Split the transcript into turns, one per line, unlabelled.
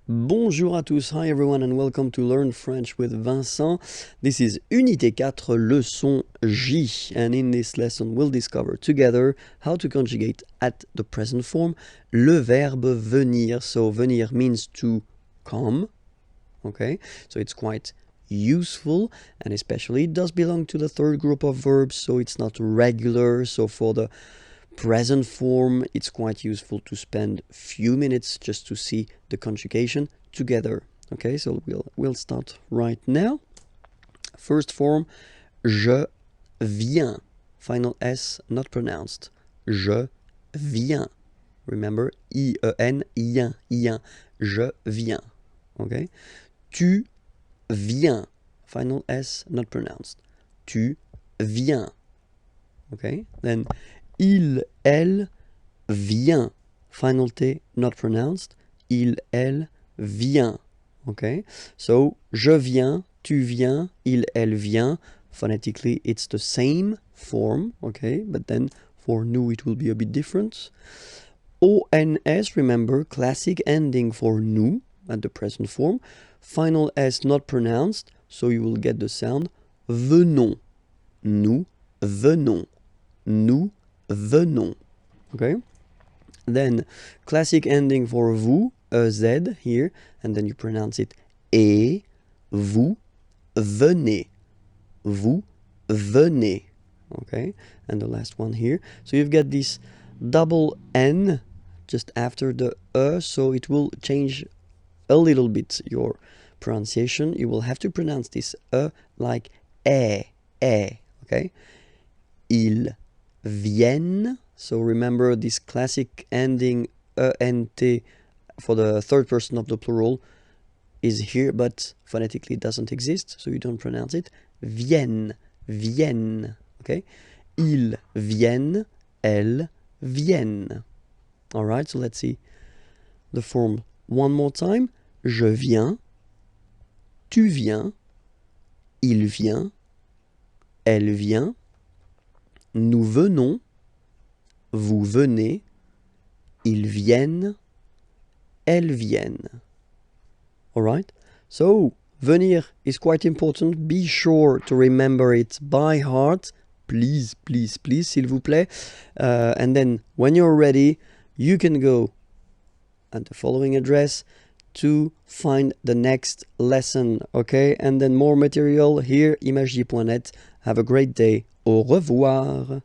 Bonjour à tous, hi everyone and welcome to Learn French with Vincent. This is Unité 4, leçon J, and in this lesson we'll discover together how to conjugate at the present form le verbe venir. So venir means to come, okay? So it's quite useful, and especially it does belong to the third group of verbs, so it's not regular. So for the present form, it's quite useful to spend a few minutes just to see the conjugation together. Okay, so we'll start right now. First form, je viens. Final S not pronounced. Je viens. Remember, I-E-N, ien, ien. Je viens. Okay. Tu viens. Final S not pronounced. Tu viens. Okay. Then il, elle vient. Final T not pronounced. Il, elle vient. Okay. So je viens, tu viens, il, elle vient. Phonetically, it's the same form. Okay. But then for nous, it will be a bit different. ONS, remember, classic ending for nous at the present form. Final S not pronounced, so you will get the sound venons. Nous venons. Nous venons. Okay? Then classic ending for vous, a Z here, and then you pronounce it et, vous venez. Vous venez. Okay? And the last one here. So you've got this double N just after the E, so it will change a little bit your pronunciation. You will have to pronounce this E like eh, okay? Ils viennent. So remember this classic ending ENT for the third person of the plural is here, but phonetically it doesn't exist, so you don't pronounce it. Viennent, viennent, okay? Ils viennent, elles viennent. All right, so let's see the form one more time. Je viens, tu viens, il vient, elle vient, nous venons, vous venez, ils viennent, elles viennent. All right, so venir is quite important. Be sure to remember it by heart. Please, please, please, s'il vous plaît. And then when you're ready, you can go at the following address to find the next lesson, okay? And then more material here, imagej.net. Have a great day. Au revoir.